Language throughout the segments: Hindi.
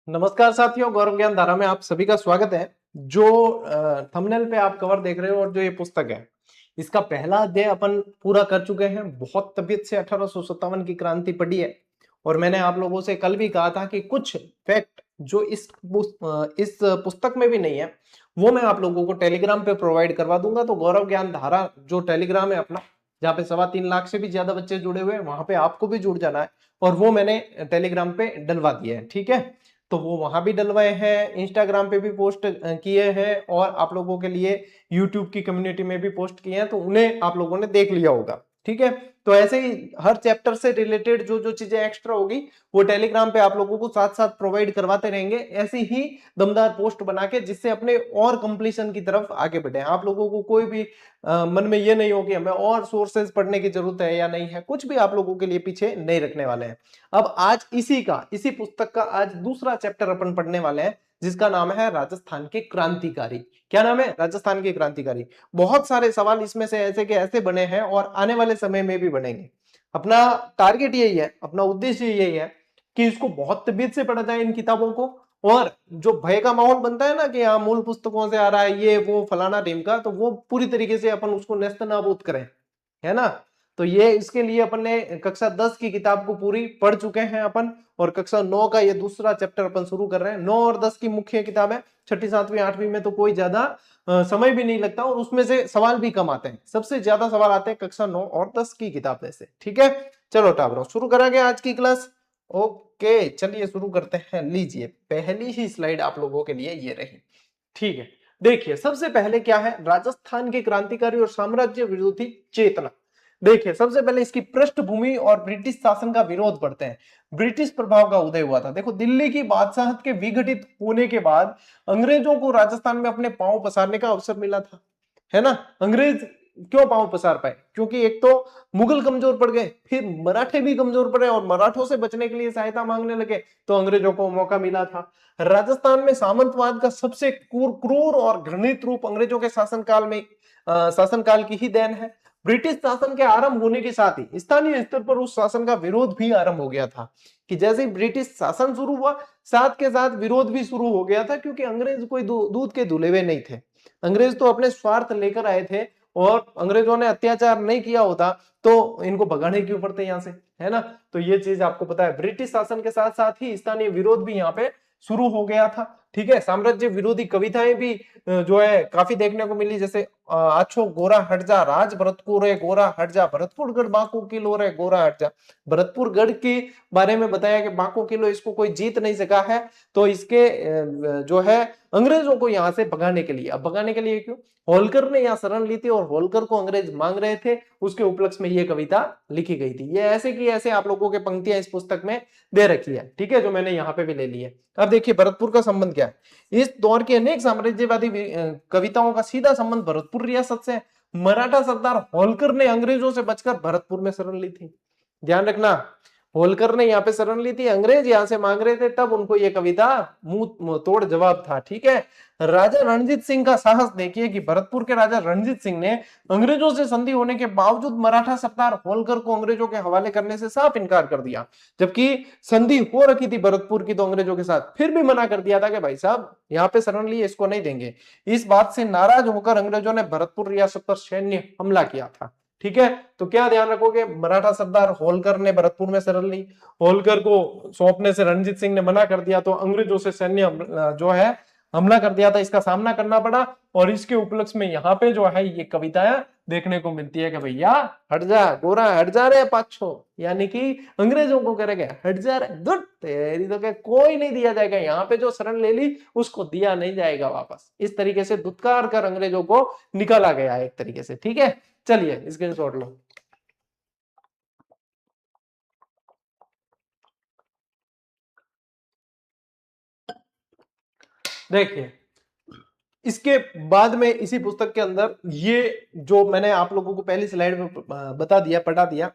नमस्कार साथियों, गौरव ज्ञान धारा में आप सभी का स्वागत है। जो थंबनेल पे आप कवर देख रहे हो और जो ये पुस्तक है, इसका पहला अध्याय अपन पूरा कर चुके हैं। बहुत तबीयत से 1857 की क्रांति पढ़ी है और मैंने आप लोगों से कल भी कहा था कि कुछ फैक्ट जो इस पुस्तक में भी नहीं है वो मैं आप लोगों को टेलीग्राम पे प्रोवाइड करवा दूंगा। तो गौरव ज्ञान धारा जो टेलीग्राम है अपना, जहाँ पे 3.25 लाख से भी ज्यादा बच्चे जुड़े हुए हैं, वहां पे आपको भी जुड़ जाना है और वो मैंने टेलीग्राम पे डलवा दिया है। ठीक है, तो वो वहां भी डलवाए हैं, इंस्टाग्राम पे भी पोस्ट किए हैं और आप लोगों के लिए यूट्यूब की कम्युनिटी में भी पोस्ट किए हैं, तो उन्हें आप लोगों ने देख लिया होगा। ठीक है, तो ऐसे ही हर चैप्टर से रिलेटेड जो जो चीजें एक्स्ट्रा होगी वो टेलीग्राम पे आप लोगों को साथ साथ प्रोवाइड करवाते रहेंगे, ऐसी ही दमदार पोस्ट बना के, जिससे अपने और कंप्लीशन की तरफ आगे बढ़े। आप लोगों को कोई भी मन में ये नहीं हो कि हमें और सोर्सेज पढ़ने की जरूरत है या नहीं है, कुछ भी आप लोगों के लिए पीछे नहीं रखने वाले हैं। अब आज इसी पुस्तक का आज दूसरा चैप्टर अपन पढ़ने वाले हैं, जिसका नाम है राजस्थान के क्रांतिकारी। क्या नाम है? राजस्थान के क्रांतिकारी। बहुत सारे सवाल इसमें से ऐसे के ऐसे बने हैं और आने वाले समय में भी बनेंगे। अपना टारगेट यही है, अपना उद्देश्य यही है कि इसको बहुत तबीयत से पढ़ा जाए इन किताबों को, और जो भय का माहौल बनता है ना कि यहाँ मूल पुस्तकों से आ रहा है ये वो फलाना ढीमका, तो वो पूरी तरीके से अपन उसको नेस्तनाबूद करें, है ना। तो ये इसके लिए अपन ने कक्षा 10 की किताब को पूरी पढ़ चुके हैं अपन, और कक्षा 9 का ये दूसरा चैप्टर अपन शुरू कर रहे हैं। 9 और 10 की मुख्य किताब है, छठी 7वीं 8वीं में तो कोई ज्यादा समय भी नहीं लगता और उसमें से सवाल भी कम आते हैं। सबसे ज्यादा सवाल आते हैं कक्षा 9 और 10 की किताब में से। ठीक है, चलो टाबरो शुरू करेंगे आज की क्लास। ओके, चलिए शुरू करते हैं। लीजिए, पहली ही स्लाइड आप लोगों के लिए ये रही। ठीक है, देखिए सबसे पहले क्या है, राजस्थान के क्रांतिकारी और साम्राज्य विरोधी चेतना। देखिए सबसे पहले इसकी पृष्ठभूमि और ब्रिटिश शासन का विरोध पढ़ते हैं। ब्रिटिश प्रभाव का उदय हुआ था। देखो, दिल्ली की बादशाहत के विघटित होने के बाद अंग्रेजों को राजस्थान में अपने पांव पसारने का अवसर मिला था, है ना। अंग्रेज क्यों पांव पसार पाए? क्योंकि एक तो मुगल कमजोर पड़ गए, फिर मराठे भी कमजोर पड़े और मराठों से बचने के लिए सहायता मांगने लगे, तो अंग्रेजों को मौका मिला था। राजस्थान में सामंतवाद का सबसे क्रूर और घृणित रूप अंग्रेजों के शासनकाल की ही देन है। ब्रिटिश शासन के आरंभ होने के साथ ही स्थानीय स्तर पर उस शासन का विरोध भी आरंभ हो गया था, कि जैसे ही ब्रिटिश शासन शुरू हुआ, साथ के साथ विरोध भी शुरू हो गया था, क्योंकि अंग्रेज कोई दूध के धुले हुए नहीं थे। अंग्रेज तो अपने स्वार्थ लेकर आए थे, और अंग्रेजों ने अत्याचार नहीं किया होता तो इनको भगाने क्यों पड़ते यहाँ से, है ना। तो ये चीज आपको पता है, ब्रिटिश शासन के साथ साथ ही स्थानीय विरोध भी यहाँ पे शुरू हो गया था। ठीक है, साम्राज्य विरोधी कविताएं भी जो है काफी देखने को मिली, जैसे आछो गोरा हट जा राज भरतपुर रे गोरा हट जा भरतपुर गढ़ बांको किलो रे गोरा हट जा। भरतपुर गढ़ के बारे में बताया कि बांको किलो इसको कोई जीत नहीं सका है, तो इसके जो है अंग्रेजों को यहाँ से भगाने के लिए। अब भगाने के लिए क्यों? होलकर ने यहाँ शरण ली थी और होलकर को अंग्रेज मांग रहे थे, उसके उपलक्ष्य में ये कविता लिखी गई थी। ये ऐसे की ऐसे आप लोगों के पंक्तियां इस पुस्तक में दे रखी है, ठीक है, जो मैंने यहाँ पे भी ले ली है। अब देखिए भरतपुर का संबंध क्या है। इस दौर की अनेक साम्राज्यवादी कविताओं का सीधा संबंध भरतपुर रियासत से है। मराठा सरदार होलकर ने अंग्रेजों से बचकर भरतपुर में शरण ली थी। ध्यान रखना, होलकर ने यहाँ पे शरण ली थी, अंग्रेज यहाँ से मांग रहे थे, तब उनको ये कविता मुंह तोड़ जवाब था। ठीक है, राजा रणजीत सिंह का साहस देखिए कि भरतपुर के राजा रणजीत सिंह ने अंग्रेजों से संधि होने के बावजूद मराठा सरदार होलकर को अंग्रेजों के हवाले करने से साफ इनकार कर दिया। जबकि संधि हो रखी थी भरतपुर की तो अंग्रेजों के साथ, फिर भी मना कर दिया था कि भाई साहब यहाँ पे शरण लिए, इसको नहीं देंगे। इस बात से नाराज होकर अंग्रेजों ने भरतपुर रियासत पर सैन्य हमला किया था। ठीक है, तो क्या ध्यान रखोगे, मराठा सरदार होलकर ने भरतपुर में शरण ली, होलकर को सौंपने से रणजीत सिंह ने मना कर दिया, तो अंग्रेजों से सैन्य जो है हमला कर दिया था, इसका सामना करना पड़ा। और इसके उपलक्ष्य में यहाँ पे जो है ये कविताएं देखने को मिलती है कि भैया हट जा गोरा हट जा रे पाछो, यानी कि अंग्रेजों को करेगा हट जा रे दुट तेरी, तो क्या कोई नहीं दिया जाएगा, यहाँ पे जो शरण ले ली उसको दिया नहीं जाएगा वापस। इस तरीके से दुत्कार कर अंग्रेजों को निकाला गया एक तरीके से। ठीक है, चलिए स्क्रीनशॉट लो। देखिए इसके बाद में इसी पुस्तक के अंदर ये जो मैंने आप लोगों को पहली स्लाइड में बता दिया, पढ़ा दिया,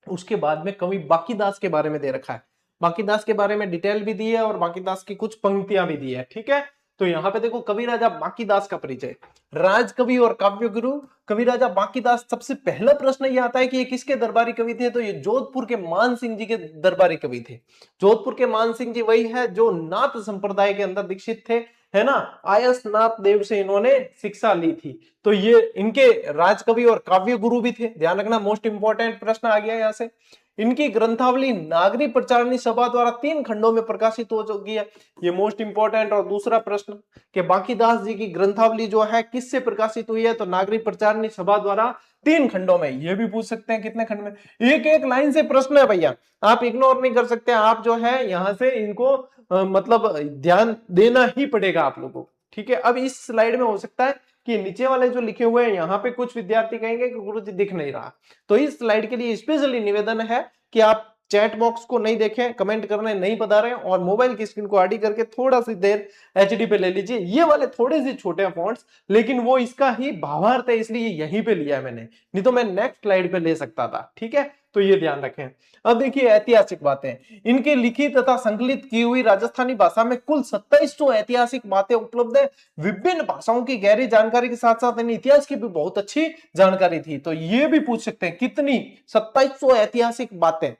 उसके बाद में कवि बाकीदास के बारे में दे रखा है। बाकीदास के बारे में डिटेल भी दी है और बाकीदास की कुछ पंक्तियां भी दी है। ठीक है, तो यहाँ पे देखो कवि राजा बांकीदास का परिचय, राजकवि और काव्य गुरु कवि राजा बांकीदास। सबसे पहला प्रश्न ये आता है कि ये किसके दरबारी कवि थे, तो ये जोधपुर के मान सिंह जी के दरबारी कवि थे। जोधपुर के मान सिंह जी वही है जो नाथ संप्रदाय के अंदर दीक्षित थे, है ना, आयस नाथ देव से इन्होंने शिक्षा ली थी। तो ये इनके राजकवि और काव्य गुरु भी थे, ध्यान रखना, मोस्ट इंपॉर्टेंट प्रश्न आ गया यहां से। इनकी ग्रंथावली नागरी प्रचारणी सभा द्वारा 3 खंडों में प्रकाशित हो चुकी है, ये मोस्ट इंपॉर्टेंट। और दूसरा प्रश्न कि बांकीदास जी की ग्रंथावली जो है किससे प्रकाशित हुई है, तो नागरी प्रचारणी सभा द्वारा 3 खंडों में। ये भी पूछ सकते हैं कितने खंड में, एक एक लाइन से प्रश्न है भैया, आप इग्नोर नहीं कर सकते, आप जो है यहां से इनको मतलब ध्यान देना ही पड़ेगा आप लोगों को, ठीक है। अब इस स्लाइड में हो सकता है कि नीचे वाले जो लिखे हुए हैं यहाँ पे कुछ विद्यार्थी कहेंगे कि गुरुजी दिख नहीं रहा, तो इस स्लाइड के लिए स्पेशली निवेदन है कि आप चैट बॉक्स को नहीं देखें, कमेंट करने नहीं बता रहे हैं, और मोबाइल की स्क्रीन को आड़ी करके थोड़ा सी देर एचडी पे ले लीजिए। ये वाले थोड़े से छोटे हैं फॉन्ट्स, लेकिन वो इसका ही भावार्थ है, इसलिए यहीं पे लिया है मैंने, नहीं तो मैं नेक्स्ट स्लाइड पे ले सकता था, ठीक है। तो ये ध्यान रखें। अब देखिए ऐतिहासिक बातें, इनके लिखित तथा संकलित की हुई राजस्थानी भाषा में कुल 2700 ऐतिहासिक बातें उपलब्ध है। विभिन्न भाषाओं की गहरी जानकारी के साथ साथ इन इतिहास की भी बहुत अच्छी जानकारी थी। तो ये भी पूछ सकते हैं कितनी, 2700 ऐतिहासिक बातें,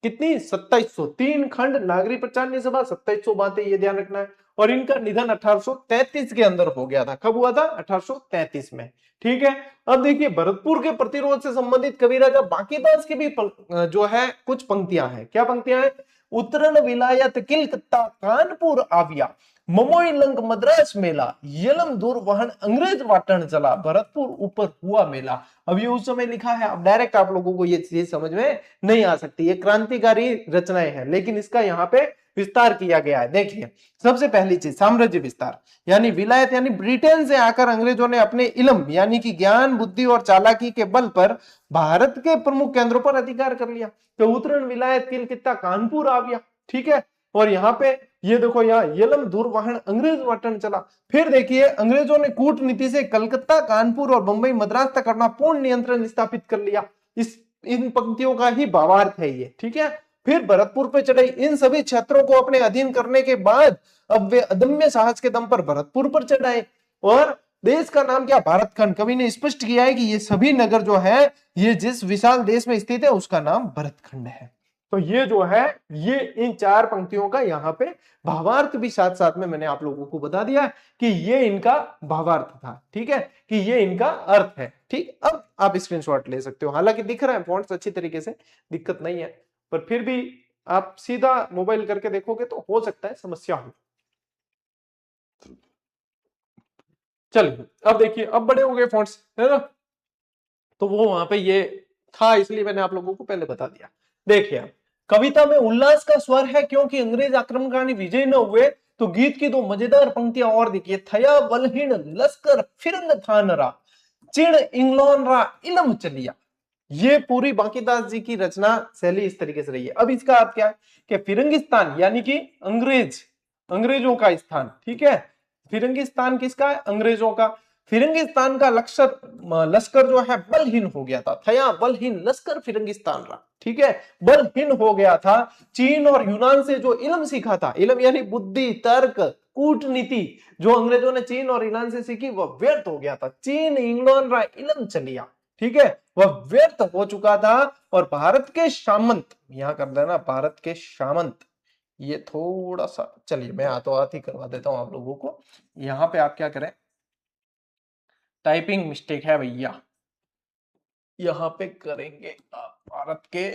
कितनी, 2700, 3 खंड नागरी प्रचारणी सभा, 2700 बातें, ये ध्यान रखना है। और इनका निधन 1833 के अंदर हो गया था, कब हुआ था, 1833 में, ठीक है। अब देखिए भरतपुर के प्रतिरोध से संबंधित कवि राजा बांकीदास की भी जो है कुछ पंक्तियां हैं। क्या पंक्तियां हैं, उत्तरण विलायत किलकत्ता कानपुर आविया, ममोई लंक मद्रास मेला, यलम दूर वहन अंग्रेज वाटन चला, भरतपुर ऊपर हुआ मेला। अब ये उस समय लिखा है, अब डायरेक्ट आप लोगों को ये चीज समझ में नहीं आ सकती, ये क्रांतिकारी रचनाएं हैं, लेकिन इसका यहाँ पे विस्तार किया गया है। देखिए सबसे पहली चीज साम्राज्य विस्तार, यानी विलायत यानी ब्रिटेन से आकर अंग्रेजों ने अपने इल्म यानी कि ज्ञान बुद्धि और चालाकी के बल पर भारत के प्रमुख केंद्रों पर अधिकार कर लिया। तो उत्तरण विलायत किलकत्ता कानपुर आ गया, ठीक है। और यहाँ पे ये देखो, यहाँ यलम दूरवाहन अंग्रेज वाटन चला। फिर देखिए अंग्रेजों ने कूटनीति से कलकत्ता कानपुर और बंबई मद्रास तक अपना पूर्ण नियंत्रण स्थापित कर लिया। इन पंक्तियों का ही भावार्थ है ये, ठीक है। फिर भरतपुर पे चढ़े, इन सभी क्षेत्रों को अपने अधीन करने के बाद अब वे अदम्य साहस के दम पर भरतपुर पर चढ़ाए। और देश का नाम क्या, भारत खंड। कवि ने स्पष्ट किया है कि ये सभी नगर जो है ये जिस विशाल देश में स्थित है उसका नाम भरत खंड है। तो ये जो है ये इन 4 पंक्तियों का यहाँ पे भावार्थ भी साथ साथ में मैंने आप लोगों को बता दिया कि ये इनका भावार्थ था, ठीक है, कि ये इनका अर्थ है, ठीक। अब आप स्क्रीनशॉट ले सकते हो, हालांकि दिख रहा है फॉन्ट्स अच्छी तरीके से, दिक्कत नहीं है, पर फिर भी आप सीधा मोबाइल करके देखोगे तो हो सकता है समस्या हो। चलिए अब देखिए, अब बड़े हो गए फॉन्ट्स, है ना, तो वो वहां पे ये था, इसलिए मैंने आप लोगों को पहले बता दिया। देखिए कविता में उल्लास का स्वर है क्योंकि अंग्रेज आक्रमणकारी विजय न हुए। तो गीत की 2 मजेदार पंक्तियां और देखिए, थया बलहीन लश्कर फिरंग थान रा, चिड़ इंग्लॉन रा इलम चलिया। ये पूरी बांकीदास जी की रचना शैली इस तरीके से रही है। अब इसका अर्थ क्या है कि फिरंगिस्तान यानी कि अंग्रेजों का स्थान, ठीक है। फिरंगिस्तान किसका है, अंग्रेजों का। फिरंगिस्तान का लश्कर जो है बलहीन हो गया था, थया बलहीन लश्कर फिरंगिस्तान रहा, ठीक है, बलहीन हो गया था। चीन और यूनान से जो इल्म सीखा था, इल्म यानी बुद्धि तर्क कूटनीति, जो अंग्रेजों ने चीन और ईरान से सीखी वह व्यर्थ हो गया था। चीन इंग्लैंड रा इल्म चलिया, ठीक है, वह व्यर्थ हो चुका था। और भारत के सामंत, यहां कर देना भारत के सामंत, ये थोड़ा सा चलिए मैं हाथों हाथ ही करवा देता हूं आप लोगों को। यहां पे आप क्या करें, टाइपिंग मिस्टेक है भैया, यहां पे करेंगे आप भारत के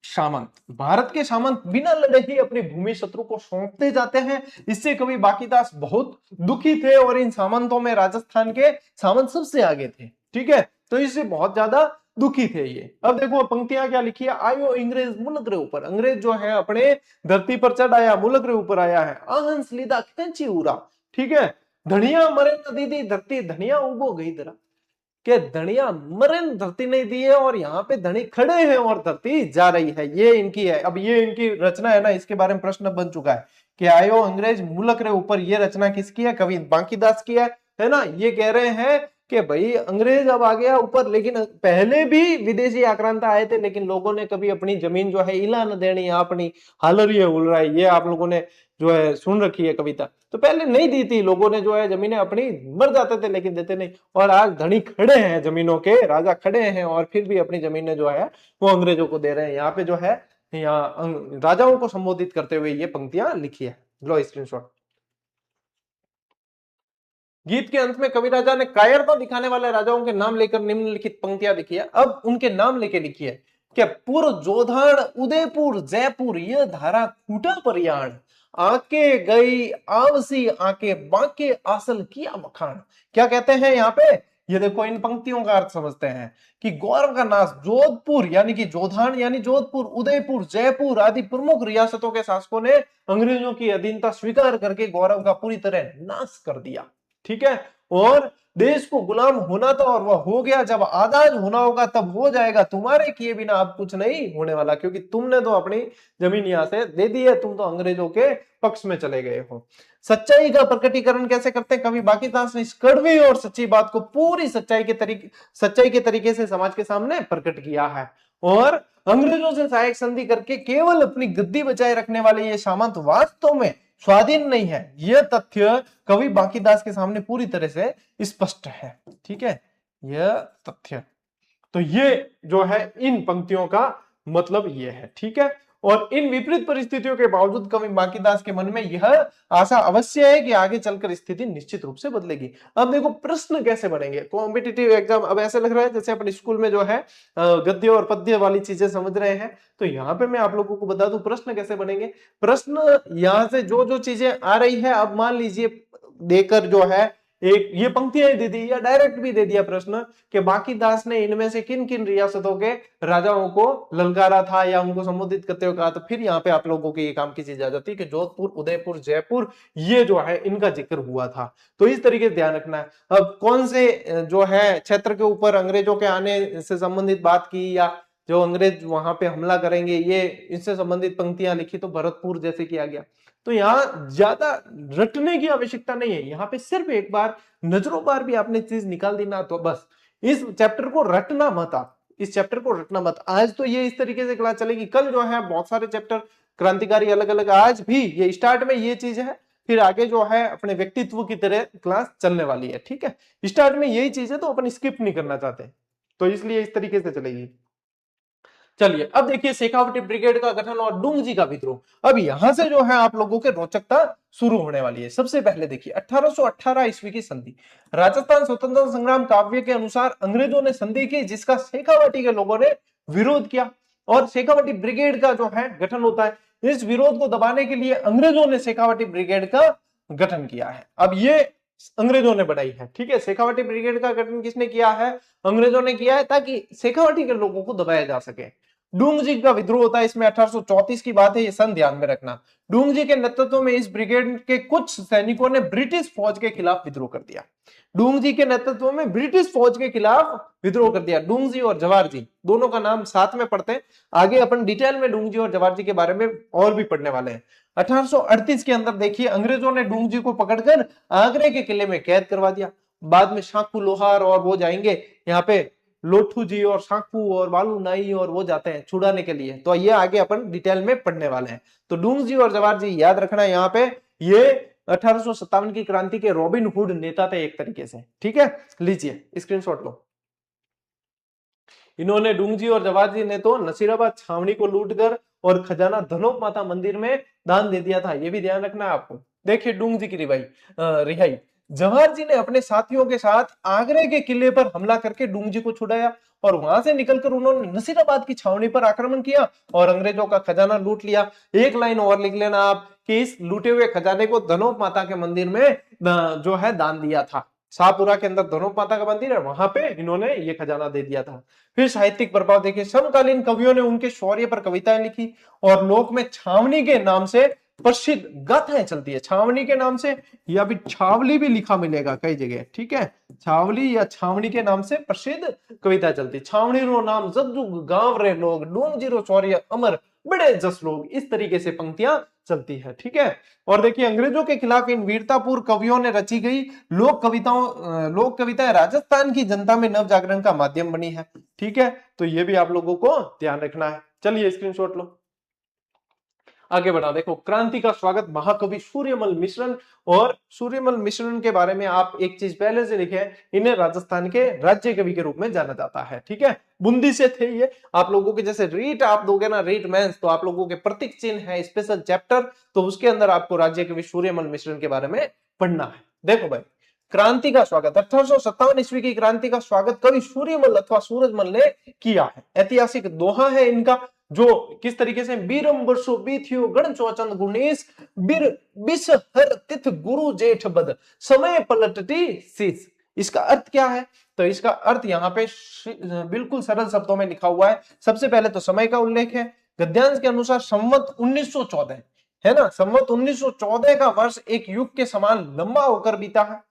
सामंत। भारत के सामंत बिना लड़े ही अपनी भूमि शत्रु को सौंपते जाते हैं। इससे कवि बांकीदास बहुत दुखी थे और इन सामंतों में राजस्थान के सामंत सबसे आगे थे, ठीक है, तो इससे बहुत ज्यादा दुखी थे ये। अब देखो पंक्तियां क्या लिखी है, आयो अंग्रेज मुल्क रे ऊपर, अंग्रेज जो है अपने धरती पर चढ़ आया, मुल्क रे ऊपर आया है। आहंस लीदा खेची उरा, ठीक है, धनिया मरे न दीदी धरती धनिया उबो गई दरा, के धनिया मरे धरती नहीं दी है और यहाँ पे धनी खड़े हैं और धरती जा रही है। ये इनकी है। अब ये इनकी रचना है ना, इसके बारे में प्रश्न बन चुका है कि आयो अंग्रेज मुल्क रे ऊपर, ये रचना किसकी है, कवि बांकीदास की है ना। ये कह रहे हैं कि भाई अंग्रेज अब आ गया ऊपर, लेकिन पहले भी विदेशी आक्रांता आए थे, लेकिन लोगों ने कभी अपनी जमीन जो है इला न देनी, अपनी हालरिए उल रहा है, ये आप लोगों ने जो है सुन रखी है कविता। तो पहले नहीं दी थी लोगों ने, जो है जमीनें अपनी, मर जाते थे लेकिन देते नहीं। और आज धनी खड़े हैं, जमीनों के राजा खड़े हैं, और फिर भी अपनी जमीनें जो है वो अंग्रेजों को दे रहे हैं। यहाँ पे जो है, यहाँ राजाओं को संबोधित करते हुए ये पंक्तियां लिखी है। लो स्क्रीनशॉट। गीत के अंत में कवि राजा ने कायरता दिखाने वाले राजाओं के नाम लेकर निम्नलिखित पंक्तियां लिखी है। अब उनके नाम लेके लिखी है कि पूर्व जोधान उदयपुर जयपुर ये धारा खूटा परियाण, आके गई आवसी आके बाके आसल किया मखान। क्या कहते हैं यहाँ पे, ये देखो इन पंक्तियों का अर्थ समझते हैं कि गौरव का नाश जोधपुर यानी कि जोधान यानी जोधपुर, उदयपुर, जयपुर आदि प्रमुख रियासतों के शासकों ने अंग्रेजों की अधीनता स्वीकार करके गौरव का पूरी तरह नाश कर दिया। ठीक है, और देश को गुलाम होना था और वह हो गया, जब आजाद होना होगा तब हो जाएगा, तुम्हारे किए बिना अब कुछ नहीं होने वाला, क्योंकि तुमने तो अपनी जमीन यहां से दे दी है, तुम तो अंग्रेजों के पक्ष में चले गए हो। सच्चाई का प्रकटीकरण कैसे करते हैं, कवि बांकीदास ने इस कड़वी और सच्ची बात को पूरी सच्चाई के तरीके से समाज के सामने प्रकट किया है। और अंग्रेजों से सहायक संधि करके केवल अपनी गद्दी बचाए रखने वाले ये सामंत वास्तव में स्वाधीन नहीं है, यह तथ्य कवि बांकीदास के सामने पूरी तरह से स्पष्ट है। ठीक है, यह तथ्य, तो ये जो है इन पंक्तियों का मतलब ये है। ठीक है, और इन विपरीत परिस्थितियों के बावजूद कवि बांकीदास के मन में यह आशा अवश्य है कि आगे चलकर स्थिति निश्चित रूप से बदलेगी। अब देखो प्रश्न कैसे बनेंगे कॉम्पिटिटिव एग्जाम। अब ऐसे लग रहा है जैसे अपने स्कूल में जो है गद्य और पद्य वाली चीजें समझ रहे हैं, तो यहाँ पे मैं आप लोगों को बता दूं प्रश्न कैसे बनेंगे। प्रश्न यहाँ से जो जो चीजें आ रही है, अब मान लीजिए देकर जो है एक ये पंक्तियां दे दी या डायरेक्ट भी दे दिया प्रश्न कि बांकीदास ने इनमें से किन किन रियासतों के राजाओं को ललकारा था या उनको संबोधित करते हुए कहा, तो फिर यहाँ पे आप लोगों की ये काम की चीज आ जाती है कि जोधपुर, उदयपुर, जयपुर ये जो है इनका जिक्र हुआ था। तो इस तरीके से ध्यान रखना है। अब कौन से जो है क्षेत्र के ऊपर अंग्रेजों के आने से संबंधित बात की, या जो अंग्रेज वहां पे हमला करेंगे, ये इससे संबंधित पंक्तियां लिखी, तो भरतपुर जैसे किया गया। तो यहाँ ज्यादा रटने की आवश्यकता नहीं है, यहाँ पे सिर्फ एक बार नजरों बार भी आपने चीज निकाल दी ना, तो बस इस चैप्टर को रटना मत। आप इस चैप्टर को रटना मत। आज तो ये इस तरीके से क्लास चलेगी, कल जो है बहुत सारे चैप्टर क्रांतिकारी अलग अलग, आज भी ये स्टार्ट में ये चीज है, फिर आगे जो है अपने व्यक्तित्व की तरह क्लास चलने वाली है। ठीक है, स्टार्ट में यही चीज है, तो अपन स्किप नहीं करना चाहते, तो इसलिए इस तरीके से चलेगी। चलिए अब देखिए शेखावटी ब्रिगेड का गठन और डूंगजी का विद्रोह। अब यहां से जो है आप लोगों के रोचकता शुरू होने वाली है। सबसे पहले देखिए 1818 ईस्वी की संधि। राजस्थान स्वतंत्रता संग्राम काव्य के अनुसार अंग्रेजों ने संधि की, जिसका शेखावटी के लोगों ने विरोध किया और शेखावटी ब्रिगेड का जो है गठन होता है। इस विरोध को दबाने के लिए अंग्रेजों ने शेखावटी ब्रिगेड का गठन किया है। अब ये अंग्रेजों ने बनाई है। ठीक है, शेखावटी ब्रिगेड का गठन किसने किया है, अंग्रेजों ने किया है, ताकि शेखावटी के लोगों को दबाया जा सके। डूंगजी का विद्रोह होता है, इसमें 1834 की बात है, ये सन ध्यान में रखना। डूंगजी के नेतृत्व में इस ब्रिगेड के कुछ सैनिकों ने ब्रिटिश फौज के खिलाफ विद्रोह कर दिया। डूंगजी के नेतृत्व में ब्रिटिश फौज के खिलाफ विद्रोह कर दिया। डूंगजी और जवाहरजी दोनों का नाम साथ में पढ़ते हैं, आगे अपन डिटेल में डूंगजी और जवाहरजी के बारे में और भी पढ़ने वाले हैं। 1838 के अंदर देखिए अंग्रेजों ने डूंगजी को पकड़कर आगरे के किले में कैद करवा दिया। बाद में शाकू लोहार और वो जाएंगे, यहाँ पे लोठू जी और शाकू और बालू नाई और वो जाते हैं छुड़ाने के लिए, तो ये आगे अपन डिटेल में पढ़ने वाले हैं। तो डूंगजी और जवाहरजी याद रखना, यहाँ पे ये 1857 की क्रांति के रॉबिन हुड नेता थे एक तरीके से। ठीक है, लीजिए स्क्रीनशॉट लो। इन्होंने डूंगजी और जवाहरजी ने तो नसीराबाद छावनी को लूटकर और खजाना धनोप माता मंदिर में दान दे दिया था, ये भी ध्यान रखना है आपको। देखिए डूंगजी की रिहाई, जवाहरजी ने अपने साथियों के साथ आगरे के किले पर हमला करके डूंगजी को छुड़ाया और वहां से निकलकर उन्होंने नसीराबाद की छावनी पर आक्रमण किया और अंग्रेजों का खजाना लूट लिया। एक लाइन और लिख लेना आप कि इस लूटे हुए खजाने को धनोप माता के मंदिर में जो है दान दिया था। शाहपुरा के अंदर धनोप माता का मंदिर है, वहां पे इन्होंने ये खजाना दे दिया था। फिर साहित्यिक प्रभाव देखिए, समकालीन कवियों ने उनके शौर्य पर कविताएं लिखी और लोक में छावनी के नाम से प्रसिद्ध गाथाएं चलती है छावनी के नाम से, या भी छावली भी लिखा मिलेगा कई जगह, ठीक है, छावली या छावनी के नाम से प्रसिद्ध कविता चलती। छावनी रो नाम जद्दू गांव रे लोग, डूंग जीरो चौरिया अमर बड़े जस लोग, इस तरीके से पंक्तियां चलती है, ठीक है। और देखिए अंग्रेजों के खिलाफ इन वीरतापूर्ण कवियों ने रची गई लोक कविताएं राजस्थान की जनता में नव जागरण का माध्यम बनी है, ठीक है। तो ये भी आप लोगों को ध्यान रखना है। चलिए स्क्रीनशॉट लो, आगे बढ़ा। देखो क्रांति का स्वागत महाकवि सूर्यमल मिश्रण, और सूर्यमल मिश्रण के बारे में आप एक चीज पहले से लिखे, इन्हें राजस्थान के राज्य कवि के रूप में जाना जाता है, ठीक है। बूंदी से थे ये। आप लोगों के जैसे रीट आप दोगे ना, रीट मेंस, तो आप लोगों के प्रतीक चिन्ह है स्पेशल चैप्टर, तो उसके अंदर आपको राज्य कवि सूर्यमल मिश्रण के बारे में पढ़ना है। देखो भाई, क्रांति का स्वागत 1857 ईस्वी की क्रांति का स्वागत कवि सूर्यमल अथवा सूरजमल ने किया है। ऐतिहासिक दोहा है इनका, जो किस तरीके से, बीरम वर्षो बीथियो गण चौचंद गुणेश, बीर बिस हर तिथ गुरु जेठ बद, समय पलटती शीश। इसका अर्थ क्या है? तो इसका अर्थ यहाँ पे बिल्कुल सरल शब्दों में लिखा हुआ है। सबसे पहले तो समय का उल्लेख है। गद्यांश के अनुसार संवत 1914 है ना, संवत 1914 का वर्ष एक युग के समान लंबा होकर बीता है,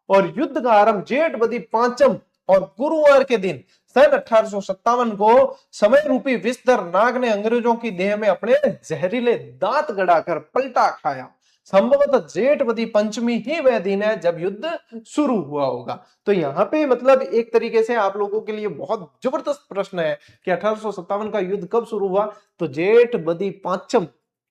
और युद्ध का आरंभ जेठ बदी पांचम और गुरुवार के दिन सन 1857 को समय रूपी विस्तर नाग ने अंग्रेजों की देह में अपने जहरीले दांत गड़ाकर पलटा खाया। संभवतः जेठ बदी पंचमी ही वह दिन है जब युद्ध शुरू हुआ होगा। तो यहाँ पे मतलब एक तरीके से आप लोगों के लिए बहुत जबरदस्त प्रश्न है कि 1857 का युद्ध कब शुरू हुआ। तो जेठ बदी पांचम,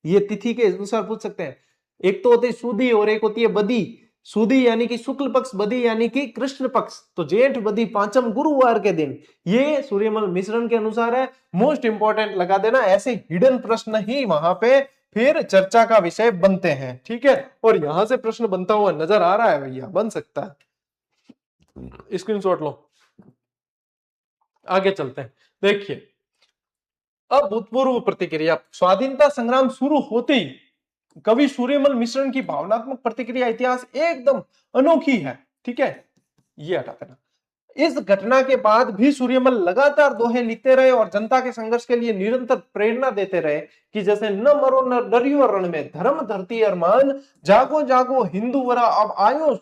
ये तिथि के अनुसार पूछ सकते हैं। एक तो होती है सुदी और एक होती है बदी। सुदी यानी कि शुक्ल पक्ष, बदी यानी कि कृष्ण पक्ष। तो जेठ बदी पांचम गुरुवार के दिन, ये सूर्यमल मिश्रण के अनुसार है। मोस्ट इंपॉर्टेंट लगा देना, ऐसे हिडन प्रश्न ही वहां पे फिर चर्चा का विषय बनते हैं, ठीक है। और यहां से प्रश्न बनता हुआ नजर आ रहा है भैया, बन सकता है, स्क्रीनशॉट लो, आगे चलते हैं। देखिए अब भूतपूर्व प्रतिक्रिया, स्वाधीनता संग्राम शुरू होते ही कवि सूर्यमल मिश्रण की भावनात्मक प्रतिक्रिया इतिहास एकदम अनोखी है, ठीक है, ये हटा देना। इस घटना के बाद भी सूर्यमल लगातार दोहे लिखते रहे और जनता के संघर्ष के लिए निरंतर प्रेरणा देते रहे कि जैसे न मरो न डरियो रण में, धर्म धरती अरमान, जागो जागो हिंदू वरा अब आयो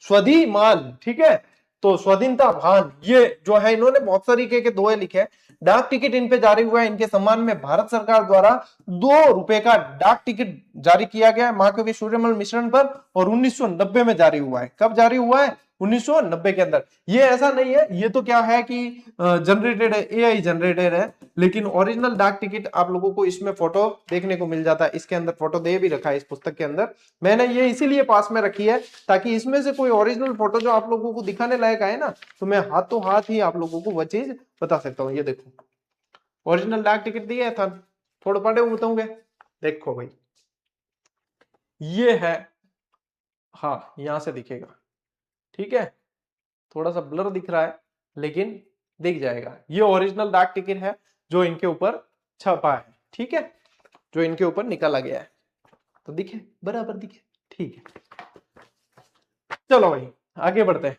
स्वधी मान, ठीक है। तो स्वाधीनता भान, ये जो है इन्होंने बहुत तरीके के दोहे लिखे। डाक टिकट इन पे जारी हुआ है, इनके सम्मान में भारत सरकार द्वारा 2 रुपए का डाक टिकट जारी किया गया है महाकवि सूर्यमल मिश्रण पर, और 1990 में जारी हुआ है। कब जारी हुआ है? 1990 के अंदर। ये ऐसा नहीं है, ये तो क्या है कि जनरेटेड है, एआई जनरेटेड है, लेकिन ओरिजिनल डाक टिकट आप लोगों को इसमें फोटो देखने को मिल जाता है। इसके अंदर फोटो दे भी रखा है इस पुस्तक के अंदर, मैंने ये इसीलिए पास में रखी है ताकि इसमें से कोई ओरिजिनल फोटो जो आप लोगों को दिखाने लायक आए ना, तो मैं हाथों हाथ ही आप लोगों को वह चीज बता सकता हूँ। ये देखो ओरिजिनल डाक टिकट दिया था, थोड़ा पढ़े बताऊंगे, देखो भाई ये है, हाँ यहां से दिखेगा, ठीक है, थोड़ा सा ब्लर दिख रहा है लेकिन दिख जाएगा। ये ओरिजिनल डाक टिकट है जो इनके ऊपर छपा है, ठीक है, जो इनके ऊपर निकाला गया है, तो दिखे, बराबर दिखे, ठीक है। चलो भाई आगे बढ़ते हैं।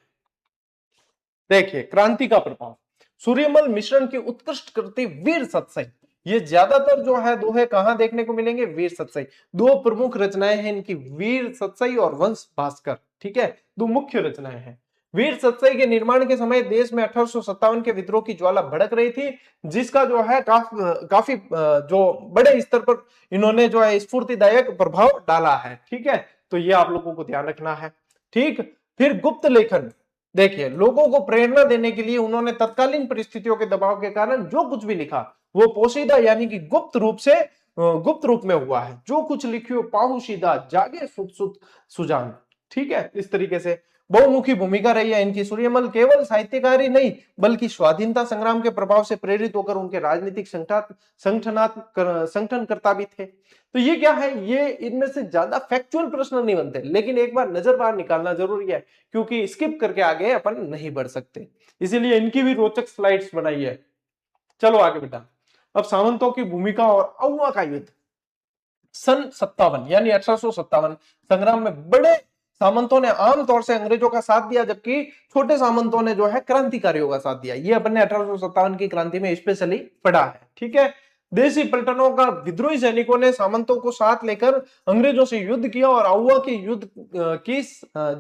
देखिए क्रांति का प्रभाव, सूर्यमल मिश्रण की उत्कृष्ट कृति वीर सत्सई, ये ज्यादातर जो है दोहे कहां देखने को मिलेंगे? वीर सत्सई। 2 प्रमुख रचनाएं हैं इनकी, वीर सत्सई और वंश भास्कर, ठीक है, 2 मुख्य रचनाएं हैं। वीर सत्सई के निर्माण के समय देश में 1857 के विद्रोह की ज्वाला भड़क रही थी, जिसका जो है काफी जो बड़े स्तर पर इन्होंने जो है स्फूर्तिदायक प्रभाव डाला है, ठीक है। तो ये आप लोगों को ध्यान रखना है, ठीक। फिर गुप्त लेखन, देखिए लोगों को प्रेरणा देने के लिए उन्होंने तत्कालीन परिस्थितियों के दबाव के कारण जो कुछ भी लिखा वो पोशीदा यानी कि गुप्त रूप में हुआ है। जो कुछ लिखियो पाहुशीदा जागे सुत सुत सुजान, ठीक है। इस तरीके से बहुमुखी भूमिका रही है इनकी। सूर्यमल केवल साहित्यकार ही नहीं बल्कि स्वाधीनता संग्राम के प्रभाव से प्रेरित होकर उनके राजनीतिक संगठनकर्ता भी थे। तो ये क्या है, ये इनमें से ज्यादा फैक्चुअल प्रश्न नहीं बनते, लेकिन एक बार नजर बाहर निकालना जरूरी है क्योंकि स्किप करके आगे अपन नहीं बढ़ सकते, इसीलिए इनकी भी रोचक स्लाइड्स बनाई है। चलो आगे बेटा। अब सामंतों की भूमिका और अउवा का युद्ध। सन 57 यानी 1857 संग्राम में बड़े सामंतों ने आमतौर से अंग्रेजों का साथ दिया, जबकि छोटे सामंतों ने जो है क्रांतिकारियों का साथ दिया। ये अपन ने 1857 की क्रांति में स्पेशली पढ़ा है, ठीक है। देशी पलटनों का विद्रोही सैनिकों ने सामंतों को साथ लेकर अंग्रेजों से युद्ध किया और आउवा के युद्ध की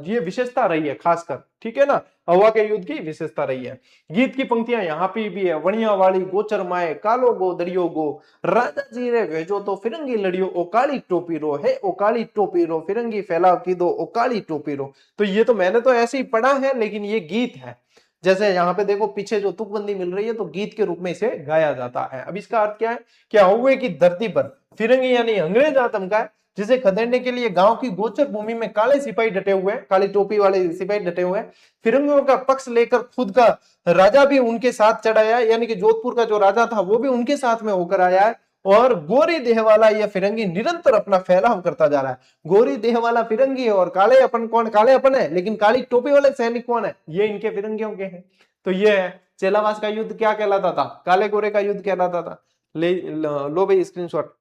ये विशेषता रही है खासकर, ठीक है ना, आउवा के युद्ध की विशेषता रही है। गीत की पंक्तियां यहाँ पे भी है, वणिया वाली गोचर माए कालो गो दरियो गो, राजा जी रे भेजो तो फिरंगी लड़ियो, ओ काली टोपी रो है ओ काली टोपी रो, फिरंगी फैलाव की दो ओ काली टोपी रो। तो ये तो मैंने तो ऐसे ही पढ़ा है, लेकिन ये गीत है। जैसे यहाँ पे देखो पीछे जो तुकबंदी मिल रही है, तो गीत के रूप में इसे गाया जाता है। अब इसका अर्थ क्या है, क्या हुए की धरती पर फिरंगी यानी अंग्रेज आतंक है, जिसे खदेड़ने के लिए गांव की गोचर भूमि में काले सिपाही डटे हुए हैं, काली टोपी वाले सिपाही डटे हुए हैं। फिरंगियों का पक्ष लेकर खुद का राजा भी उनके साथ चढ़ाया, यानी कि जोधपुर का जो राजा था वो भी उनके साथ में होकर आया है। और गोरी देह वाला यह फिरंगी निरंतर अपना फैलाव करता जा रहा है। गोरी देह वाला फिरंगी है और काले अपन कौन, काले अपन है, लेकिन काली टोपी वाले सैनिक कौन है, ये इनके फिरंगियों के हैं। तो ये है चेलावास का युद्ध क्या कहलाता था, काले गोरे का युद्ध कहलाता था। लो भाई स्क्रीनशॉट।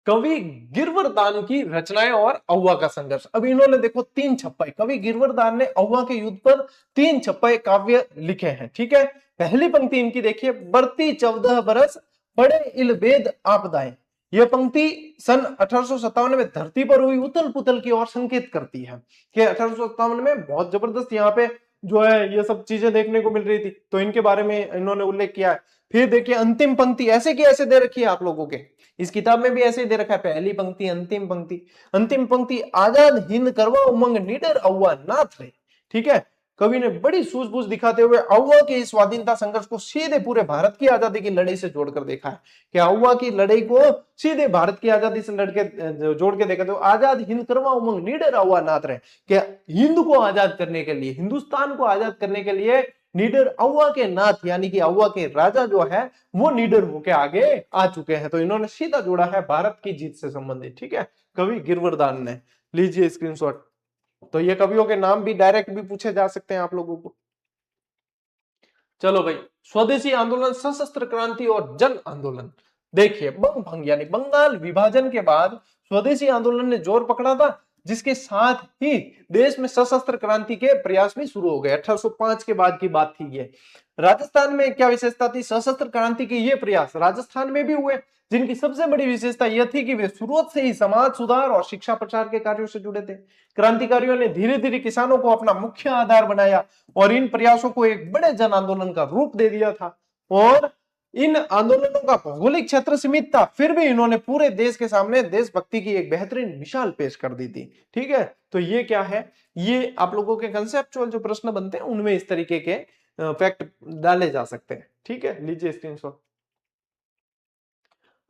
कवि गिरवरदान की रचनाएं और आउवा का संघर्ष। अब इन्होंने देखो 3 छप्पे, कवि गिरवरदान ने आउवा के युद्ध पर 3 छप्पे काव्य लिखे हैं, ठीक है। पहली पंक्ति इनकी देखिए, बरती 14 बरस बड़े इलबेद आपदाएं। यह पंक्ति सन 1857 में धरती पर हुई उथल पुथल की ओर संकेत करती है कि 1857 में बहुत जबरदस्त यहाँ पे जो है ये सब चीजें देखने को मिल रही थी, तो इनके बारे में इन्होंने उल्लेख किया है। फिर देखिए अंतिम पंक्ति ऐसे की ऐसे दे रखी है आप लोगों के, इस किताब में भी ऐसे ही दे रखा है, पहली पंक्ति अंतिम पंक्ति। अंतिम पंक्ति, आजाद हिंद करवा उमंग निडर आउवा नाथ रहे, ठीक है। कवि ने बड़ी सूझबूझ दिखाते हुए आउवा के इस स्वाधीनता संघर्ष को सीधे पूरे भारत की आजादी की लड़ाई से जोड़कर देखा है कि आउवा की लड़ाई को सीधे भारत की आजादी से लड़के जोड़ के देखा, तो आजाद हिंद करवा उमंग निडर आउवा नाथ रहे, कि हिंद को आजाद करने के लिए, हिंदुस्तान को आजाद करने के लिए निडर आउवा के नाथ यानी कि आउवा के राजा जो है वो निडर होके आगे आ चुके हैं। तो इन्होंने सीधा जोड़ा है भारत की जीत से संबंधित, ठीक है, कवि गिरवरदान ने। लीजिए स्क्रीनशॉट। तो ये कवियों के नाम भी डायरेक्ट भी पूछे जा सकते हैं आप लोगों को। चलो भाई, स्वदेशी आंदोलन, सशस्त्र क्रांति और जन आंदोलन। देखिए बंग भंग यानी बंगाल विभाजन के बाद स्वदेशी आंदोलन ने जोर पकड़ा था, जिसके साथ ही देश में सशस्त्र क्रांति के प्रयास भी शुरू हो गए। 1805 के बाद की बात थी ये। राजस्थान में क्या विशेषता थी, सशस्त्र क्रांति के ये प्रयास राजस्थान में भी हुए, जिनकी सबसे बड़ी विशेषता यह थी कि वे शुरुआत से ही समाज सुधार और शिक्षा प्रचार के कार्यों से जुड़े थे। क्रांतिकारियों ने धीरे धीरे किसानों को अपना मुख्य आधार बनाया और इन प्रयासों को एक बड़े जन आंदोलन का रूप दे दिया था। और इन आंदोलनों का भौगोलिक क्षेत्र सीमित था, फिर भी इन्होंने पूरे देश के सामने देशभक्ति की एक बेहतरीन मिसाल पेश कर दी थी, ठीक है। तो ये क्या है, ये आप लोगों के कंसेप्चुअल जो प्रश्न बनते हैं उनमें इस तरीके के फैक्ट डाले जा सकते हैं, ठीक है। लीजिए स्क्रीनशॉट।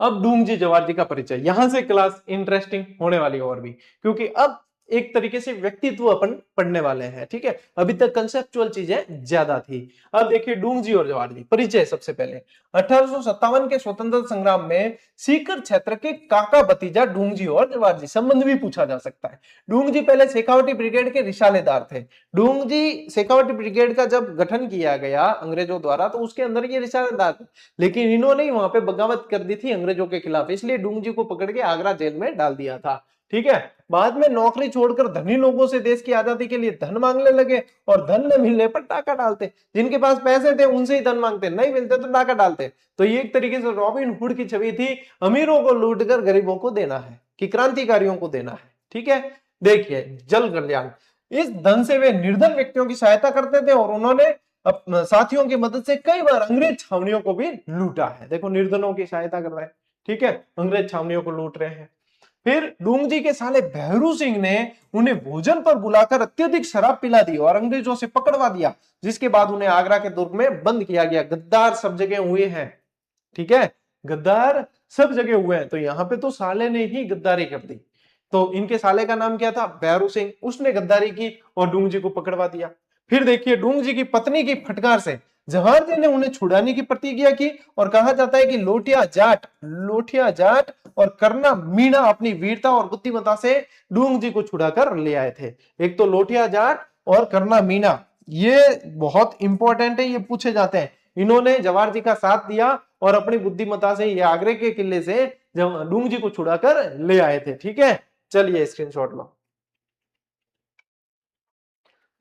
अब डूंगजी जवाहर जी का परिचय, यहां से क्लास इंटरेस्टिंग होने वाली और भी, क्योंकि अब एक तरीके से व्यक्तित्व अपन पढ़ने वाले हैं, ठीक है। अभी तक कंसेप्चुअल चीजें ज्यादा थी। अब देखिए डूंगजी और जवाहर जी परिचय। सबसे पहले 1857 के स्वतंत्रता संग्राम में सीकर क्षेत्र के काका भतीजा डूंगजी और जवाहर जी, संबंध भी पूछा जा सकता है। डूंगजी पहले शेखावटी ब्रिगेड के रिसालेदार थे। डूंगजी शेखावटी ब्रिगेड का जब गठन किया गया अंग्रेजों द्वारा, तो उसके अंदर ये रिसालेदार थे, लेकिन इन्होंने ही वहां पे बगावत कर दी थी अंग्रेजों के खिलाफ, इसलिए डूंगजी को पकड़ के आगरा जेल में डाल दिया था, ठीक है। बाद में नौकरी छोड़कर धनी लोगों से देश की आजादी के लिए धन मांगने लगे और धन न मिलने पर डाका डालते। जिनके पास पैसे थे उनसे ही धन मांगते, नहीं मिलते तो डाका डालते। तो ये एक तरीके से रॉबिन हुड की छवि थी, अमीरों को लूटकर गरीबों को देना है कि क्रांतिकारियों को देना है, ठीक है। देखिए जल कल्याण, इस धन से वे निर्धन व्यक्तियों की सहायता करते थे और उन्होंने साथियों की मदद से कई बार अंग्रेज छावनियों को भी लूटा है। देखो निर्धनों की सहायता कर रहे हैं, ठीक है, अंग्रेज छावनियों को लूट रहे हैं। फिर डूंगजी के साले बहरू सिंह ने उन्हें भोजन पर बुलाकर अत्यधिक शराब पिला दी और अंग्रेजों से पकड़वा दिया, जिसके बाद उन्हें आगरा के दुर्ग में बंद किया गया। गद्दार सब जगह हुए हैं, ठीक है, गद्दार सब जगह हुए हैं। तो यहां पे तो साले ने ही गद्दारी कर दी। तो इनके साले का नाम क्या था, बहरू सिंह, उसने गद्दारी की और डूंगजी को पकड़वा दिया। फिर देखिए डूंगजी की पत्नी की फटकार से जवाहर जी ने उन्हें छुड़ाने की प्रतिज्ञा की और कहा जाता है कि लोटिया जाट और करना मीणा अपनी वीरता और बुद्धिमत्ता से डूंगजी को छुड़ाकर ले आए थे। एक तो लोटिया जाट और करना मीणा, ये बहुत इंपॉर्टेंट है, ये पूछे जाते हैं। इन्होंने जवाहर जी का साथ दिया और अपनी बुद्धिमत्ता से ये आगरे के किले से डूंगजी को छुड़ाकर ले आए थे, ठीक है। चलिए स्क्रीनशॉट लो।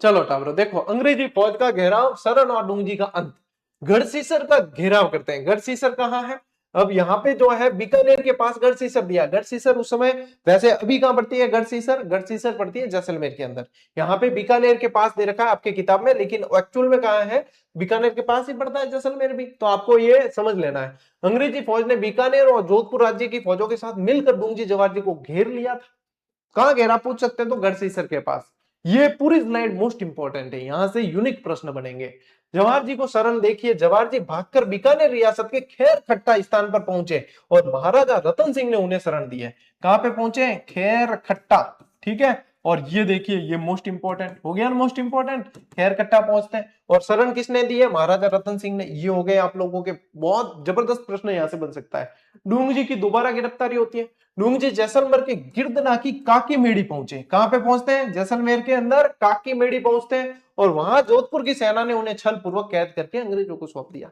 चलो टावरो देखो, अंग्रेजी फौज का घेराव, शरण और डूंगजी का अंत। गढ़सीसर का घेराव करते हैं। गढ़सीसर कहाँ है? अब यहाँ पे जो है बीकानेर के पास गढ़सीसर दिया। गढ़सीसर उस समय, वैसे अभी कहां पड़ती है गढ़सीसर? गढ़सीसर पड़ती है जैसलमेर के अंदर। यहाँ पे बीकानेर के पास दे रखा है आपके किताब में, लेकिन एक्चुअल में कहाँ है? बीकानेर के पास ही पड़ता है जैसलमेर भी, तो आपको ये समझ लेना है। अंग्रेजी फौज ने बीकानेर और जोधपुर राज्य की फौजों के साथ मिलकर डूंगजी जवाजी को घेर लिया था। कहां घेरा पूछ सकते हैं तो गढ़सीसर के पास। ये पूरी स्लाइड मोस्ट इंपॉर्टेंट है, यहां से यूनिक प्रश्न बनेंगे। जवाहर जी को शरण देखिए, जवाहर जी भागकर बीकानेर रियासत के खैर खट्टा स्थान पर पहुंचे और महाराजा रतन सिंह ने उन्हें शरण दी है। कहां पे पहुंचे? खैर खट्टा, ठीक है। और ये देखिए, ये मोस्ट इंपॉर्टेंट हो गया ना, मोस्ट इंपॉर्टेंट। खैर खट्टा पहुंचते हैं और शरण किसने दी है? महाराजा रतन सिंह ने। ये हो गए आप लोगों के बहुत जबरदस्त प्रश्न यहां से बन सकता है। डूंगजी की दोबारा गिरफ्तारी होती है। डूंगजी जैसलमेर के गिरदना की काकी मेड़ी पहुंचे। कहां पे पहुंचते हैं? जैसलमेर के अंदर काकी मेड़ी पहुंचते हैं और वहां जोधपुर की सेना ने उन्हें छल पूर्वक कैद करके अंग्रेजों को सौंप दिया।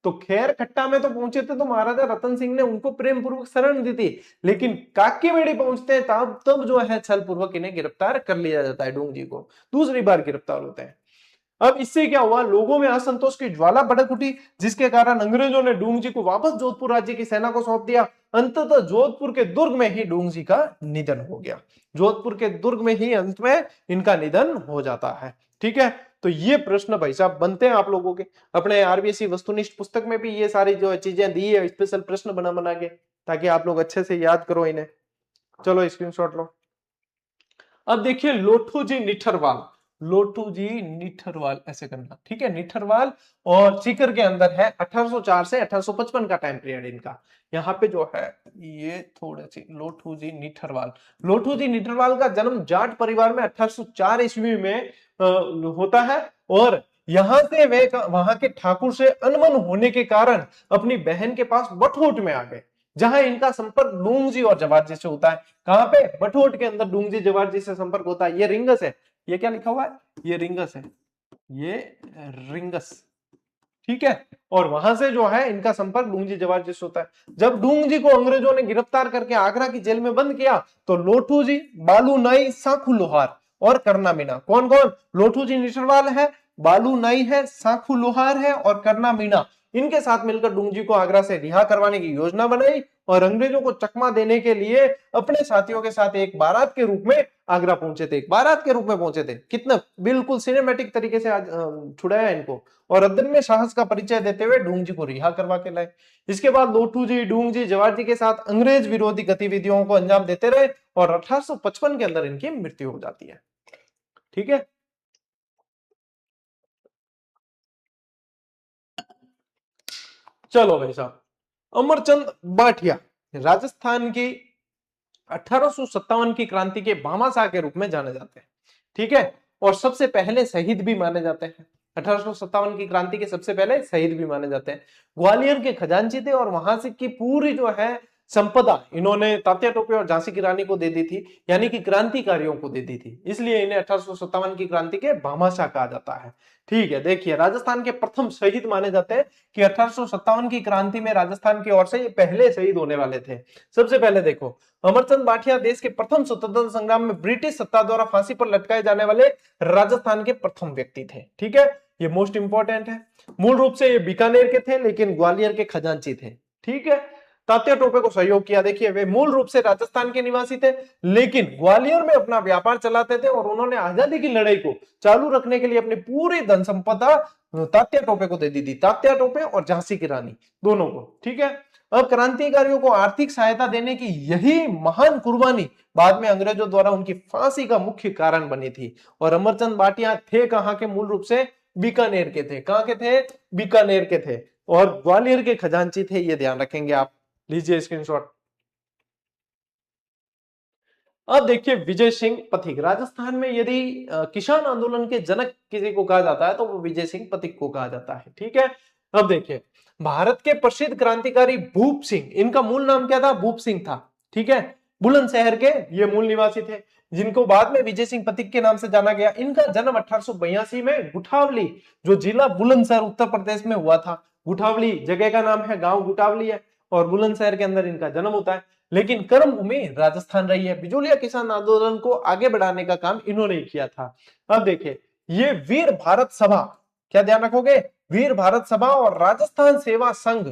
तो खैर खट्टा में तो पहुंचे थे तो महाराजा रतन सिंह ने उनको प्रेम पूर्वक शरण दी थी, लेकिन काकी मेड़ी पहुंचते हैं तब जो है छल पूर्वक इन्हें गिरफ्तार कर लिया जाता है। डूंगजी को दूसरी बार गिरफ्तार होते हैं। अब इससे क्या हुआ? लोगों में असंतोष की ज्वाला भड़क उठी, जिसके कारण अंग्रेजों ने डूंगजी को वापस जोधपुर राज्य की सेना को सौंप दिया। अंततः जोधपुर के दुर्ग में ही डूंगजी का निधन हो गया। जोधपुर के दुर्ग में ही अंत में इनका निधन हो जाता है, ठीक है। तो ये प्रश्न भाई साहब बनते हैं आप लोगों के अपने आरबीएससी वस्तुनिष्ठ पुस्तक में भी, ये सारी जो चीजें दी है स्पेशल प्रश्न बना बना के, ताकि आप लोग अच्छे से याद करो इन्हें। चलो स्क्रीनशॉट लो। अब देखिए लोठू जी निठरवाल, लोठू जी निठरवाल ऐसे करना, ठीक है। निठरवाल और सीकर के अंदर है। 1804 से 1855 का टाइम पीरियड इनका। यहाँ पे जो है ये थोड़े सी लोठू जी निठरवाल। लोठू जी निठरवाल का जन्म जाट परिवार में 1804 ईस्वी में होता है और यहां से वे वहां के ठाकुर से अनबन होने के कारण अपनी बहन के पास बठोट में आ गए, जहां इनका संपर्क डूंगजी और जवारजी से होता है। कहां पे? बठोट के अंदर डूंगजी जवारजी से संपर्क होता है। ये रिंगस है, ये क्या लिखा हुआ है? ये रिंगस है, ये रिंगस, ठीक है। और वहां से जो है इनका संपर्क डूंगजी जवारजी से होता है। जब डूंगजी को अंग्रेजों ने गिरफ्तार करके आगरा की जेल में बंद किया तो लोठू जी, बालू नाई, साखू लोहार और करना मीणा, कौन कौन? लोठू जी निटरवाल है, बालू नाई है, साखू लोहार है और करना मीणा, इनके साथ मिलकर डूंगजी को आगरा से रिहा करवाने की योजना बनाई और अंग्रेजों को चकमा देने के लिए अपने साथियों के साथ एक बारात के रूप में आगरा पहुंचे थे। एक बारात के रूप में पहुंचे थे। कितना बिल्कुल सिनेमैटिक तरीके से छुड़ाया इनको और अदम्य साहस का परिचय देते हुए डूंगजी को रिहा करवा के लाए। इसके बाद लोठू जी, डूंगजी, जवारजी के साथ अंग्रेज विरोधी गतिविधियों को अंजाम देते रहे और 1855 के अंदर इनकी मृत्यु हो जाती है, ठीक है। चलो भाई साहब, अमरचंद बाठिया राजस्थान की 1857 की क्रांति के भामाशाह के रूप में जाने जाते हैं, ठीक है। और सबसे पहले शहीद भी माने जाते हैं। 1857 की क्रांति के सबसे पहले शहीद भी माने जाते हैं। ग्वालियर के खजांची थे और वहां से की पूरी जो है संपदा इन्होंने तात्या टोपे और झांसी की रानी को दे दी थी, यानी कि क्रांतिकारियों को दे दी थी। इसलिए इन्हें 1857 की क्रांति के भामाशाह कहा जाता है, ठीक है। देखिए राजस्थान के प्रथम शहीद माने जाते हैं कि 1857 की क्रांति में राजस्थान की ओर से ये पहले शहीद होने वाले थे। सबसे पहले देखो, अमरचंद बाठिया देश के प्रथम स्वतंत्रता संग्राम में ब्रिटिश सत्ता द्वारा फांसी पर लटकाए जाने वाले राजस्थान के प्रथम व्यक्ति थे, ठीक है। ये मोस्ट इंपॉर्टेंट है। मूल रूप से ये बीकानेर के थे लेकिन ग्वालियर के खजांची थे, ठीक है। तात्या टोपे को सहयोग किया। देखिए वे मूल रूप से राजस्थान के निवासी थे लेकिन ग्वालियर में अपना व्यापार चलाते थे और उन्होंने आजादी की लड़ाई को चालू रखने के लिए अपनी पूरी धन संपदा तात्या टोपे को दे दी थी। तात्या टोपे और झांसी की रानी दोनों को, ठीक है। अब क्रांतिकारियों को आर्थिक सहायता देने की यही महान कुर्बानी बाद में अंग्रेजों द्वारा उनकी फांसी का मुख्य कारण बनी थी। और अमरचंद बाटिया थे कहां के? मूल रूप से बीकानेर के थे। कहां के थे? बीकानेर के थे। और ग्वालियर के खजांची थे, ये ध्यान रखेंगे आप। लीजिए स्क्रीनशॉट। अब देखिए विजय सिंह पथिक। राजस्थान में यदि किसान आंदोलन के जनक किसी को कहा जाता है तो वो विजय सिंह पथिक को कहा जाता है, ठीक है। अब देखिए भारत के प्रसिद्ध क्रांतिकारी भूप सिंह, इनका मूल नाम क्या था? भूप सिंह था, ठीक है। बुलंदशहर के ये मूल निवासी थे जिनको बाद में विजय सिंह पथिक के नाम से जाना गया। इनका जन्म 1882 में गुठावली, जो जिला बुलंदशहर उत्तर प्रदेश में हुआ था। गुठावली जगह का नाम है, गांव गुठावली है और बुलंदशहर के अंदर इनका जन्म होता है। लेकिन कर्म भूमि राजस्थान रही है। बिजोलिया किसान आंदोलन को आगे बढ़ाने का काम इन्होंने किया था। अब देखिए ये वीर भारत सभा, क्या ध्यान रखोगे? वीर भारत सभा और राजस्थान सेवा संघ,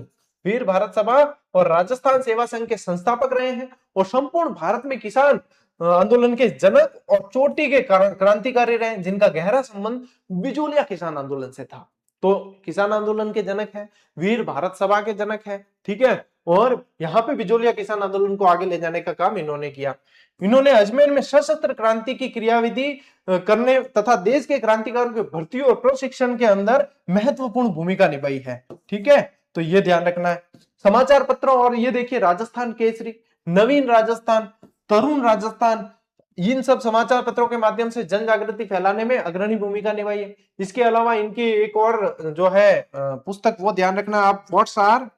वीर भारत सभा और राजस्थान सेवा संघ के संस्थापक रहे हैं और संपूर्ण भारत में किसान आंदोलन के जनक और चोटी के क्रांतिकारी रहे, जिनका गहरा संबंध बिजोलिया किसान आंदोलन से था। तो किसान आंदोलन के जनक है, वीर भारत सभा के जनक है, ठीक है, और यहाँ पे बिजोलिया किसान आंदोलन को आगे ले जाने का काम इन्होंने किया। इन्होंने अजमेर में सशस्त्र क्रांति की क्रियाविधि करने तथा देश के क्रांतिकारियों की भर्ती और प्रशिक्षण के अंदर महत्वपूर्ण भूमिका निभाई है, ठीक है, तो ये ध्यान रखना है। समाचार पत्रों और ये देखिए राजस्थान केसरी, नवीन राजस्थान, तरुण राजस्थान, इन सब समाचार पत्रों के माध्यम से जन जागृति फैलाने में अग्रणी भूमिका निभाई है। इसके अलावा इनकी एक और जो है पुस्तक, वो ध्यान रखना आप, व्हाट्स आर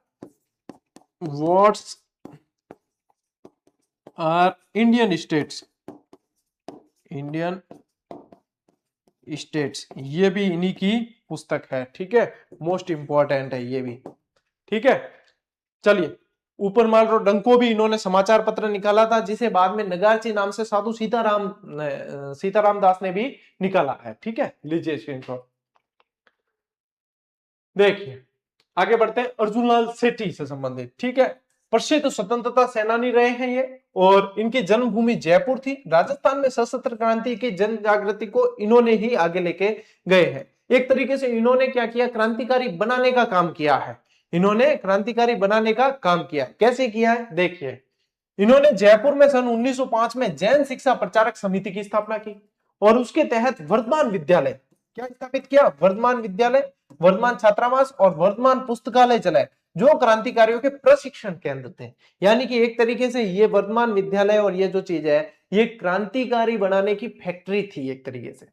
इंडियन स्टेट्स, ये भी इन्हीं की पुस्तक है, ठीक है, मोस्ट इंपॉर्टेंट है ये भी, ठीक है। चलिए, ऊपर माल रो डंको भी इन्होंने समाचार पत्र निकाला था, जिसे बाद में नगारची नाम से साधु सीताराम दास ने भी निकाला है, ठीक है, लीजिए स्क्रीनशॉट। देखिए आगे बढ़ते हैं, अर्जुनलाल सेठी से संबंधित, ठीक है, प्रसिद्ध स्वतंत्रता सेनानी रहे हैं ये, और इनकी जन्मभूमि जयपुर थी। राजस्थान में सशस्त्र क्रांति की जन जागृति को इन्होंने ही आगे लेके गए हैं। एक तरीके से इन्होंने क्या किया, क्रांतिकारी बनाने का काम किया है, इन्होंने क्रांतिकारी बनाने का काम किया। कैसे किया है देखिए, इन्होंने जयपुर में सन 1905 में जैन शिक्षा प्रचारक समिति की स्थापना की और उसके तहत वर्धमान विद्यालय क्या स्थापित किया, वर्धमान विद्यालय, वर्धमान छात्रावास और वर्धमान पुस्तकालय चलाए, जो क्रांतिकारियों के प्रशिक्षण केंद्र थे। यानी कि एक तरीके से ये वर्धमान विद्यालय और ये जो चीज है, ये क्रांतिकारी बनाने की फैक्ट्री थी एक तरीके से।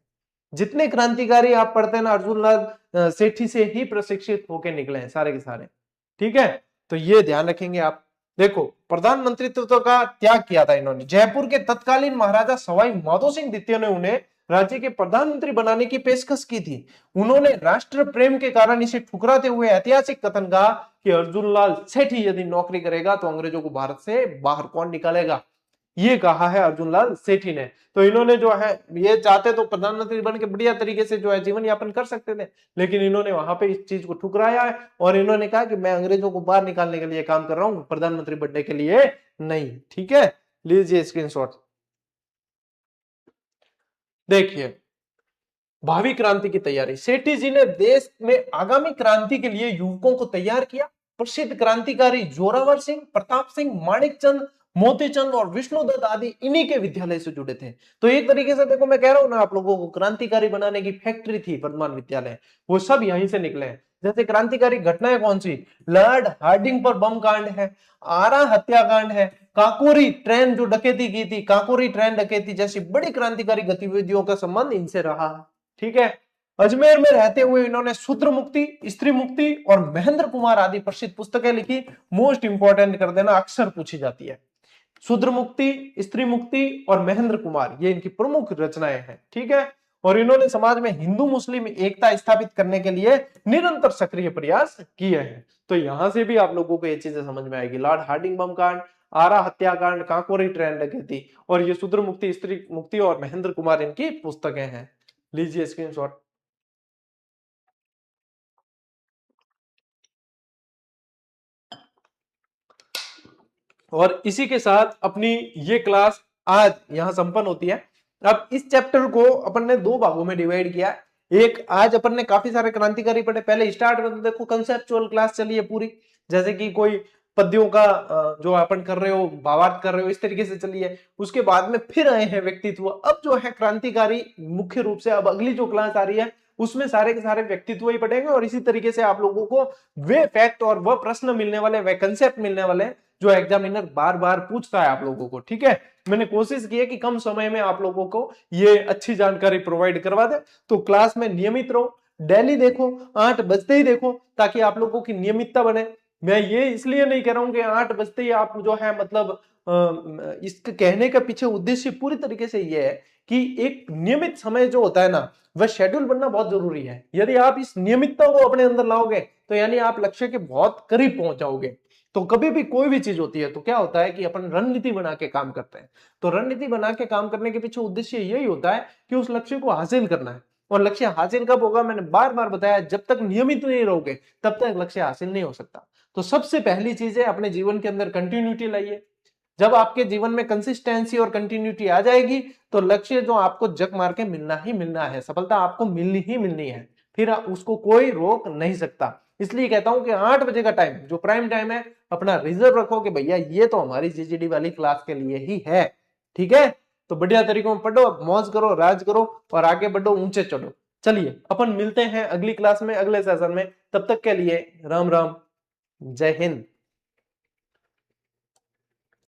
जितने क्रांतिकारी आप पढ़ते हैं ना, अर्जुनलाल सेठी से ही प्रशिक्षित होकर निकले हैं सारे के सारे, ठीक है, तो ये ध्यान रखेंगे आप। देखो, प्रधानमंत्रित्व का त्याग किया था इन्होंने। जयपुर के तत्कालीन महाराजा सवाई माधो सिंह द्वितीय ने उन्हें राज्य के प्रधानमंत्री बनाने की पेशकश की थी। उन्होंने राष्ट्र प्रेम के कारण इसे ठुकराते हुए ऐतिहासिक कथन कहा कि अर्जुनलाल सेठी यदि नौकरी करेगा तो अंग्रेजों को भारत से बाहर कौन निकालेगा, ये कहा है अर्जुनलाल सेठी ने। तो इन्होंने जो है, ये चाहते तो प्रधानमंत्री बन के बढ़िया तरीके से जो है जीवन यापन कर सकते थे, लेकिन इन्होंने वहां पे इस चीज को ठुकराया है और इन्होंने कहा कि मैं अंग्रेजों को बाहर निकालने के लिए काम कर रहा हूं, प्रधानमंत्री बनने के लिए नहीं, ठीक है, लीजिए स्क्रीनशॉट। देखिए, भावी क्रांति की तैयारी, सेठी जी ने देश में आगामी क्रांति के लिए युवकों को तैयार किया। प्रसिद्ध क्रांतिकारी जोरावर सिंह, प्रताप सिंह, माणिकचंद, मोतीचंद और विष्णुदत्त आदि इन्हीं के विद्यालय से जुड़े थे। तो एक तरीके से देखो, मैं कह रहा हूं ना आप लोगों को, क्रांतिकारी बनाने की फैक्ट्री थी वर्धमान विद्यालय, वो सब यहीं से निकले हैं। जैसे क्रांतिकारी घटनाएं कौन सी, लॉर्ड हार्डिंग पर बम कांड है, आरा हत्याकांड है, काकोरी ट्रेन जो डकैती की थी, काकोरी ट्रेन डकैती जैसी बड़ी क्रांतिकारी गतिविधियों का संबंध इनसे रहा है, ठीक है। अजमेर में रहते हुए इन्होंने सूत्र मुक्ति, स्त्री मुक्ति और महेंद्र कुमार आदि प्रसिद्ध पुस्तकें लिखी। मोस्ट इंपॉर्टेंट कर देना, अक्सर पूछी जाती है। शूद्र मुक्ति, स्त्री मुक्ति और महेंद्र कुमार, ये इनकी प्रमुख रचनाएं हैं, ठीक है। और इन्होंने समाज में हिंदू मुस्लिम एकता स्थापित करने के लिए निरंतर सक्रिय प्रयास किए हैं। तो यहां से भी आप लोगों को ये चीजें समझ में आएगी। लॉर्ड हार्डिंग बम कांड, आरा हत्याकांड, काकोरी ट्रेन डकैती और ये शूद्र मुक्ति, स्त्री मुक्ति और महेंद्र कुमार इनकी पुस्तकें हैं। लीजिए स्क्रीनशॉट। और इसी के साथ अपनी ये क्लास आज यहां संपन्न होती है। अब इस चैप्टर को अपन ने दो भागों में डिवाइड किया है। एक, आज अपन ने काफी सारे क्रांतिकारी पढ़े। पहले स्टार्ट में तो देखो कंसेप्चुअल क्लास चली है पूरी, जैसे कि कोई पद्यों का जो अपन कर रहे हो, भावार्थ कर रहे हो, इस तरीके से चली है। उसके बाद में फिर आए हैं व्यक्तित्व। अब जो है क्रांतिकारी मुख्य रूप से, अब अगली जो क्लास आ रही है उसमें सारे के सारे व्यक्तित्व ही पढ़ेंगे और इसी तरीके से आप लोगों को वे फैक्ट और वह प्रश्न मिलने वाले, वे कंसेप्ट मिलने वाले जो एग्जामिनर बार बार पूछता है आप लोगों को, ठीक है। मैंने कोशिश की है कि कम समय में आप लोगों को ये अच्छी जानकारी प्रोवाइड करवा दे। तो क्लास में नियमित रहो, डेली देखो, 8 बजते ही देखो, ताकि आप लोगों की नियमितता बने। मैं ये इसलिए नहीं कह रहा हूं कि 8 बजते ही आप जो है, मतलब इसके कहने का पीछे उद्देश्य पूरी तरीके से ये है कि एक नियमित समय जो होता है ना, वह शेड्यूल बनना बहुत जरूरी है। यदि आप इस नियमितता को अपने अंदर लाओगे तो यानी आप लक्ष्य के बहुत करीब पहुंच जाओगे। तो कभी भी कोई भी चीज होती है तो क्या होता है कि अपन रणनीति बना के काम करते हैं। तो रणनीति बना के काम करने के पीछे उद्देश्य यही होता है कि उस लक्ष्य को हासिल करना है। और लक्ष्य हासिल कब होगा, मैंने बार बार बताया, जब तक नियमित नहीं रहोगे तब तक लक्ष्य हासिल नहीं हो सकता। तो सबसे पहली चीज है अपने जीवन के अंदर कंटिन्यूटी लाइए। जब आपके जीवन में कंसिस्टेंसी और कंटिन्यूटी आ जाएगी तो लक्ष्य जो आपको जग मार के मिलना ही मिलना है, सफलता आपको मिलनी ही मिलनी है, फिर उसको कोई रोक नहीं सकता। इसलिए कहता हूं कि 8 बजे का टाइम जो प्राइम टाइम है अपना रिजर्व रखो कि भैया ये तो हमारी जीजीडी वाली क्लास के लिए ही है। ठीक है, तो बढ़िया तरीकों में पढ़ो, मौज करो, राज करो और आगे बढ़ो, ऊंचे चढ़ो। चलिए अपन मिलते हैं अगली क्लास में, अगले सेशन में। तब तक के लिए राम राम, जय हिंद।